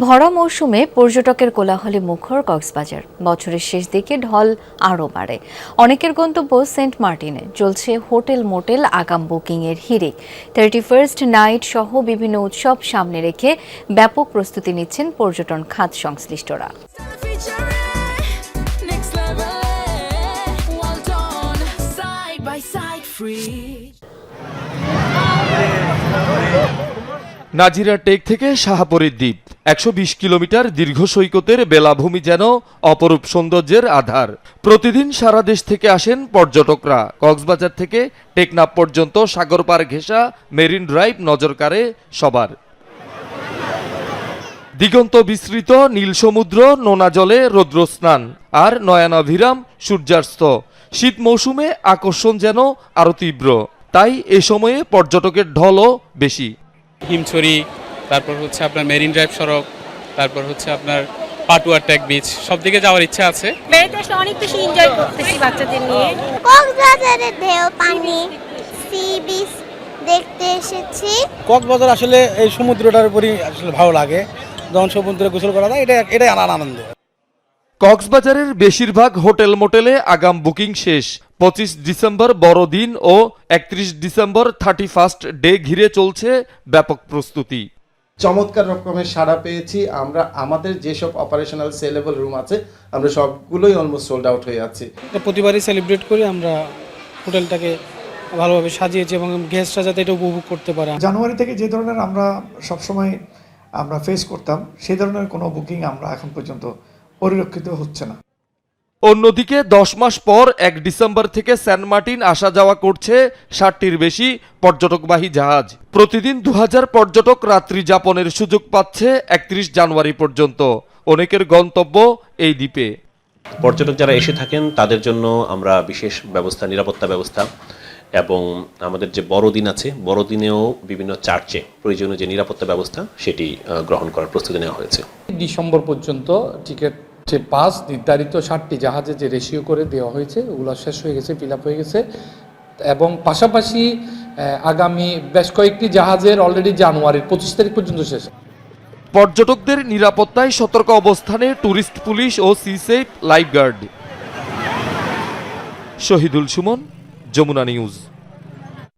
ভরা মৌসুমে পর্যটকের কোলাহলে মুখর কক্সবাজার। বছরের শেষ দিকে ঢল আরও বাড়ে। অনেকের গন্তব্য সেন্ট মার্টিনে। চলছে হোটেল মোটেল আগাম বুকিংয়ের হিড়িক। 31st নাইট সহ বিভিন্ন উৎসব সামনে রেখে ব্যাপক প্রস্তুতি নিচ্ছেন পর্যটন খাত সংশ্লিষ্টরা। নাজিরা টেক থেকে শাহপরীর দ্বীপ 120 কিলোমিটার দীর্ঘ সৈকতের বেলাভূমি যেন অপরূপ সৌন্দর্যের আধার। প্রতিদিন সারা দেশ থেকে আসেন পর্যটকরা। কক্সবাজার থেকে টেকনাফ পর্যন্ত সাগর পার ঘেঁষা মেরিন ড্রাইভ নজর কাড়ে সবার। দিগন্ত বিস্তৃত নীল সমুদ্র, নোনা জলে রৌদ্র স্নান আর নয়নাভিরাম সূর্যাস্ত। শীত মৌসুমে আকর্ষণ যেন আরও তীব্র, তাই এ সময়ে পর্যটকের ঢলও বেশি। হিমছড়ি, তারপর হচ্ছে আপনার মেরিন ড্রাইভ সড়ক, তারপর হচ্ছে আপনার পাটুয়া ট্যাগ বিচ, সব দিকে যাওয়ার ইচ্ছা আছে। বেড়াতে আসলে অনেক বেশি এনজয় করতেছি বাচ্চাদের নিয়ে। কক্সবাজারের ঢেউ, পানি, সি বিচ দেখতে এসেছি। কক্সবাজার আসলে এই সমুদ্রটার উপরই আসলে ভালো লাগে, যখন সমুদ্রে গোসল করা যায় এটাই আনন্দ। কক্সবাজারের বেশিরভাগ হোটেল মোটেলে আগাম বুকিং শেষ। 25 ডিসেম্বর বড়দিন ও 31 ডিসেম্বর 31st ডে ঘিরে চলছে ব্যাপক প্রস্তুতি। চমৎকার রকমের সাড়া পেয়েছি আমরা। আমাদের যেসব অপারেশনাল সেলেবল রুম আছে আমরা সবগুলোই অলমোস্ট সোল্ড আউট হয়ে যাচ্ছে। প্রতিবারই সেলিব্রেট করি আমরা, হোটেলটাকে ভালোভাবে সাজিয়েছি এবং গেস্টরা যাতে এটা উপভোগ করতে পারে। জানুয়ারি থেকে যে ধরনের আমরা সবসময় ফেস করতাম সেই ধরনের কোনো বুকিং আমরা এখন পর্যন্ত পরিলক্ষিত হচ্ছে না। অন্যদিকে 10 মাস পর 1 ডিসেম্বর থেকে সেন্ট মার্টিন আসা যাওয়া করছে 60টির বেশি পর্যটকবাহী জাহাজ। প্রতিদিন 2000 পর্যটক রাত্রি যাপনের সুযোগ পাচ্ছে 31 জানুয়ারি পর্যন্ত। অনেকের গন্তব্য এই দ্বীপে। পর্যটক যারা এসে থাকেন তাদের জন্য আমরা বিশেষ ব্যবস্থা, নিরাপত্তা ব্যবস্থা এবং আমাদের যে বড়দিন আছে, বড়দিনেও বিভিন্ন চার্চে প্রয়োজনীয় যে নিরাপত্তা ব্যবস্থা সেটি গ্রহণ করার প্রস্তুতি নেওয়া হয়েছে। ডিসেম্বর পর্যন্ত টিকিট যে পাস নির্ধারিত 60টি জাহাজে যে রেশিও করে দেওয়া হয়েছে ওগুলো শেষ হয়ে গেছে, ফিল আপ হয়ে গেছে এবং পাশাপাশি আগামী বেশ কয়েকটি জাহাজের অলরেডি জানুয়ারির 25 তারিখ পর্যন্ত শেষ। পর্যটকদের নিরাপত্তায় সতর্ক অবস্থানে ট্যুরিস্ট পুলিশ ও sea safe lifeguard. Shahidul Sumon, Jamuna news.